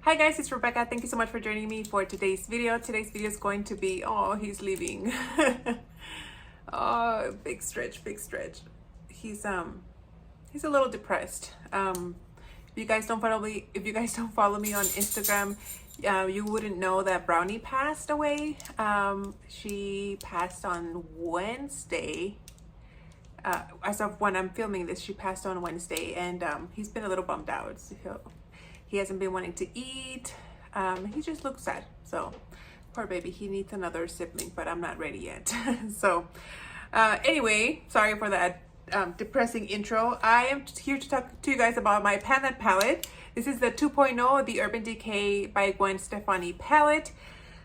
Hi guys, it's Rebecca. Thank you so much for joining me for today's video. Today's video is going to be, oh, he's leaving. Oh, big stretch, big stretch. He's a little depressed. If you guys don't follow me on Instagram, you wouldn't know that Brownie passed away. She passed on Wednesday. As of when I'm filming this, she passed on Wednesday, and he's been a little bummed out. He hasn't been wanting to eat. He just looks sad. So poor baby, he needs another sibling, but I'm not ready yet. So anyway, sorry for that depressing intro. I am here to talk to you guys about my Pan That palette. This is the 2.0, the Urban Decay by Gwen Stefani palette.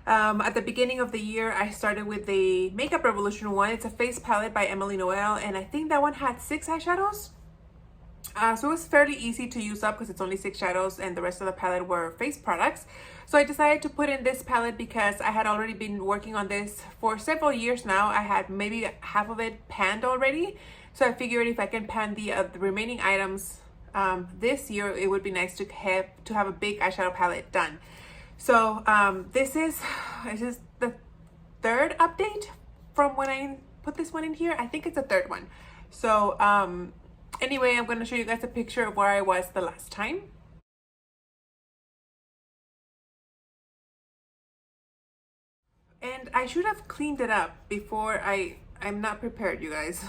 At the beginning of the year, I started with the Makeup Revolution one. It's a face palette by Emily Noel, and I think that one had 6 eyeshadows. So it was fairly easy to use up because it's only 6 shadows and the rest of the palette were face products. So I decided to put in this palette because I had already been working on this for several years now. I had maybe half of it panned already. So I figured if I can pan the remaining items this year, it would be nice to have a big eyeshadow palette done. So this is the third update from when I put this one in here. I think it's the third one. So anyway, I'm going to show you guys a picture of where I was the last time. And I should have cleaned it up before I'm not prepared, you guys.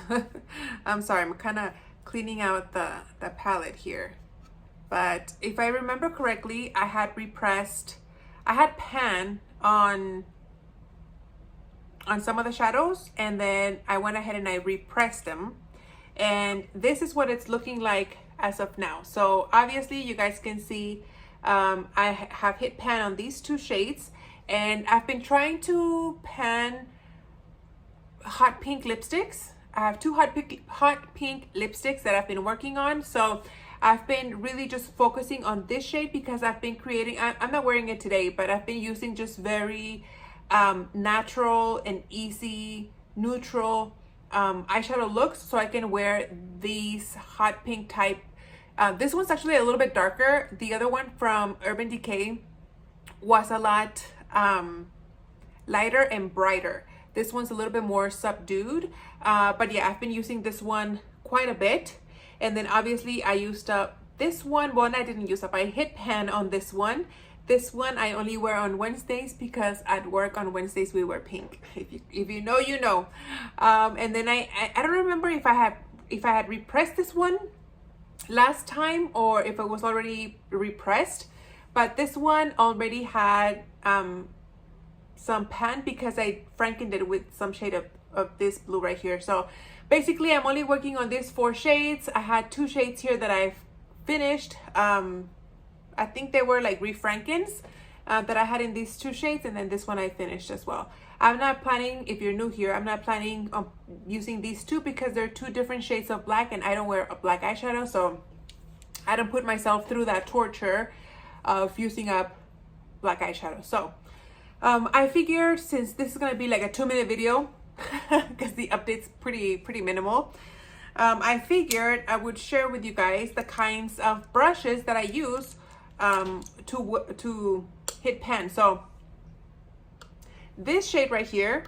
I'm sorry, I'm kind of cleaning out the palette here. But if I remember correctly, I had pan on some of the shadows, and then I went ahead and I repressed them. And this is what it's looking like as of now. So obviously you guys can see I have hit pan on these 2 shades, and I've been trying to pan hot pink lipsticks. I have 2 hot pink lipsticks that I've been working on. So I've been really just focusing on this shade because I've been creating, I'm not wearing it today, but I've been using just very natural and easy, neutral eyeshadow looks, so I can wear these hot pink type. This one's actually a little bit darker. The other one from Urban Decay was a lot lighter and brighter. This one's a little bit more subdued, but yeah, I've been using this one quite a bit. And then obviously I used up this one. Well, I didn't use up, I hit pan on this one. This one I only wear on Wednesdays because at work on Wednesdays we wear pink. If you know, you know. And then I don't remember if I had repressed this one last time or if it was already repressed. But this one already had some pan because I frankened it with some shade of this blue right here. So basically I'm only working on these 4 shades. I had 2 shades here that I've finished. I think they were like refrankens that I had in these 2 shades, and then this one I finished as well. I'm not planning, if you're new here, I'm not planning on using these 2 because they're 2 different shades of black and I don't wear a black eyeshadow, so I don't put myself through that torture of using up black eyeshadow. So I figured since this is going to be like a 2-minute video because the update's pretty minimal, I figured I would share with you guys the kinds of brushes that I use to hit pan. So this shade right here,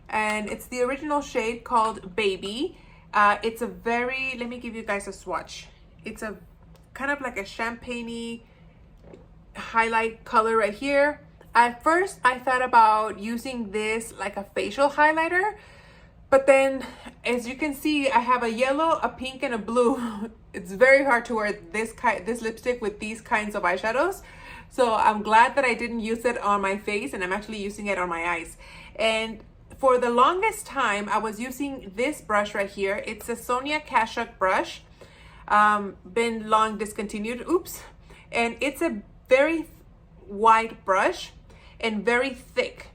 and it's the original shade called Baby. It's a very, let me give you guys a swatch. It's a kind of like a champagne-y highlight color right here. At first I thought about using this like a facial highlighter, but then as you can see, I have a yellow, a pink, and a blue. It's very hard to wear this lipstick with these kinds of eyeshadows. So I'm glad that I didn't use it on my face and I'm actually using it on my eyes. And for the longest time, I was using this brush right here. It's a Sonia Kashuk brush. Been long discontinued, oops. And it's a very wide brush and very thick.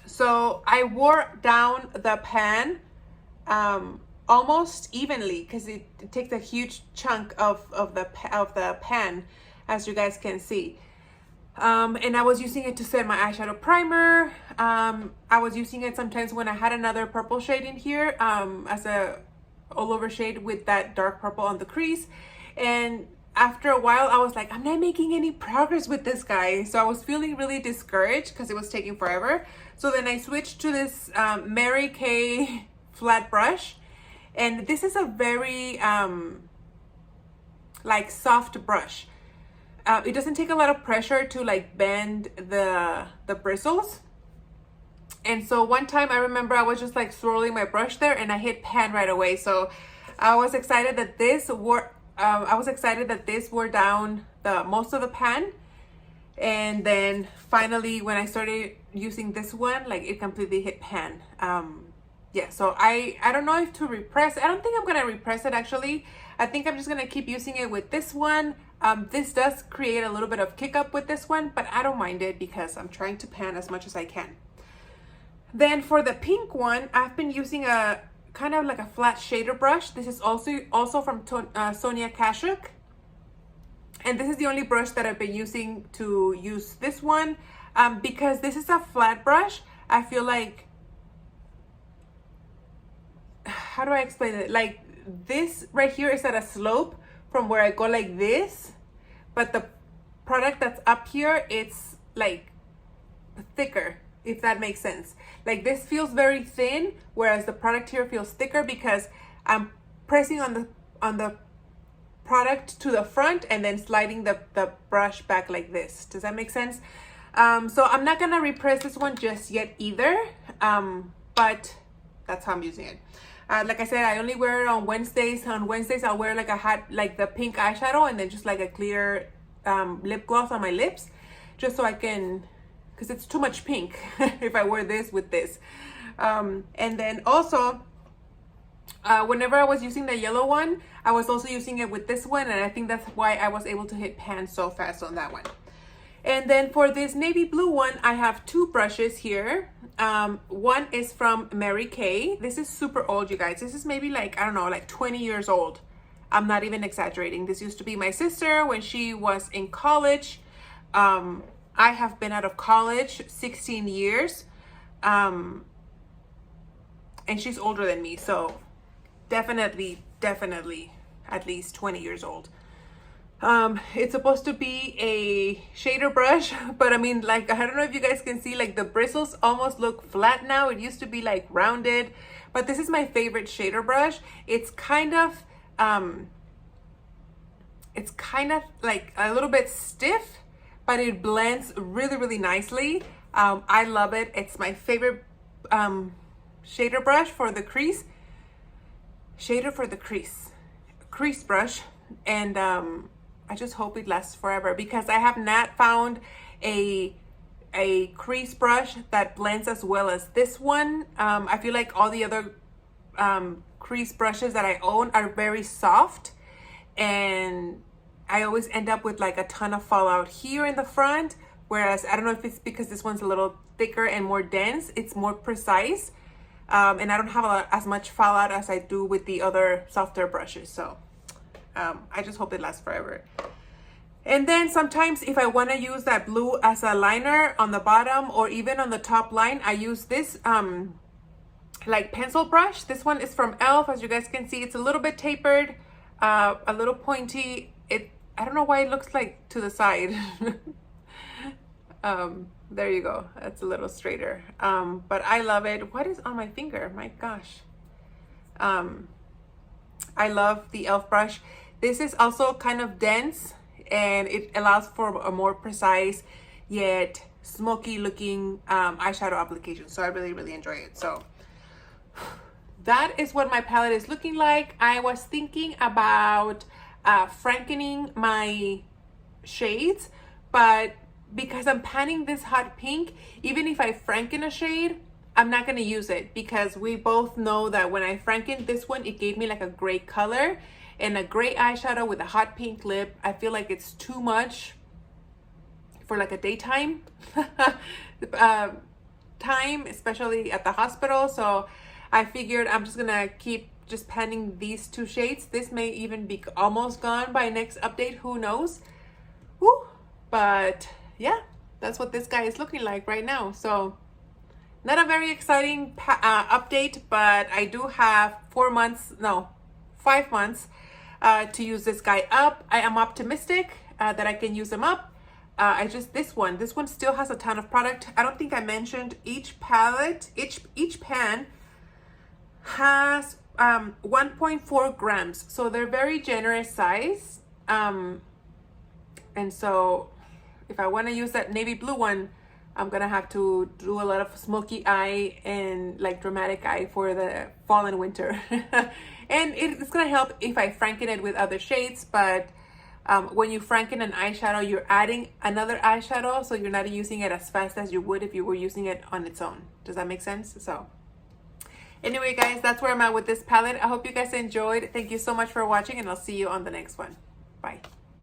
So I wore down the pan almost evenly because it takes a huge chunk of the pan, as you guys can see. And I was using it to set my eyeshadow primer. I was using it sometimes when I had another purple shade in here as a all over shade with that dark purple on the crease. And after a while, I was like, I'm not making any progress with this guy. So I was feeling really discouraged because it was taking forever. So then I switched to this Mary Kay flat brush. And this is a very like soft brush. It doesn't take a lot of pressure to like bend the bristles. And so one time I remember I was just like swirling my brush there and I hit pan right away. So I was excited that this were down the most of the pan. And then finally when I started using this one, like it completely hit pan. Yeah, so I don't know if to repress. I don't think I'm gonna repress it actually. I think I'm just gonna keep using it with this one. This does create a little bit of kick up with this one, but I don't mind it because I'm trying to pan as much as I can. Then for the pink one, I've been using a kind of like a flat shader brush. This is also from Sonia Kashuk. And this is the only brush that I've been using to use this one. Because this is a flat brush, I feel like, how do I explain it? Like this right here is at a slope from where I go like this, but the product that's up here, it's like thicker, if that makes sense. Like this feels very thin, whereas the product here feels thicker because I'm pressing on the product to the front and then sliding the brush back like this. Does that make sense? So I'm not gonna repress this one just yet either, but that's how I'm using it. Like I said, I only wear it on Wednesdays. On Wednesdays, I'll wear like the pink eyeshadow and then just like a clear lip gloss on my lips, just so I can, because it's too much pink if I wear this with this. And then also, whenever I was using the yellow one, I was also using it with this one, and I think that's why I was able to hit pan so fast on that one. And then for this navy blue one, I have two brushes here. One is from Mary Kay. This is super old, you guys. This is maybe like, I don't know, like 20 years old. I'm not even exaggerating. This used to be my sister when she was in college. I have been out of college 16 years. And she's older than me. So definitely at least 20 years old. It's supposed to be a shader brush, but I mean, like, I don't know if you guys can see, like the bristles almost look flat now. It used to be like rounded, but this is my favorite shader brush. It's kind of like a little bit stiff, but it blends really nicely. I love it. It's my favorite shader brush for the crease. Crease brush. And I just hope it lasts forever because I have not found a crease brush that blends as well as this one. I feel like all the other crease brushes that I own are very soft, and I always end up with like a ton of fallout here in the front, whereas I don't know if it's because this one's a little thicker and more dense, it's more precise, and I don't have as much fallout as I do with the other softer brushes. So I just hope it lasts forever. And then sometimes if I want to use that blue as a liner on the bottom or even on the top line, I use this like pencil brush. This one is from e.l.f. As you guys can see, it's a little bit tapered, a little pointy. I don't know why it looks like to the side. There you go. That's a little straighter. But I love it. What is on my finger? My gosh. I love the e.l.f. brush. This is also kind of dense, and it allows for a more precise yet smoky looking eyeshadow application. So I really enjoy it. So that is what my palette is looking like. I was thinking about frankening my shades, but because I'm panning this hot pink, even if I franken a shade, I'm not going to use it because we both know that when I frankened this one, it gave me like a gray color, and a gray eyeshadow with a hot pink lip, I feel like it's too much for like a daytime time, especially at the hospital. So I figured I'm just gonna keep just panning these two shades. This may even be almost gone by next update, who knows. Woo. But yeah, that's what this guy is looking like right now. So not a very exciting update, but I do have 5 months to use this guy up. I am optimistic that I can use them up. This one still has a ton of product. I don't think I mentioned each palette, each pan has 1.4 grams. So they're very generous size. And so if I want to use that navy blue one, I'm gonna have to do a lot of smoky eye and like dramatic eye for the fall and winter. And it's gonna help if I franken it with other shades, but when you franken an eyeshadow, you're adding another eyeshadow, so you're not using it as fast as you would if you were using it on its own. Does that make sense? So anyway, guys, that's where I'm at with this palette. I hope you guys enjoyed. Thank you so much for watching, and I'll see you on the next one. Bye.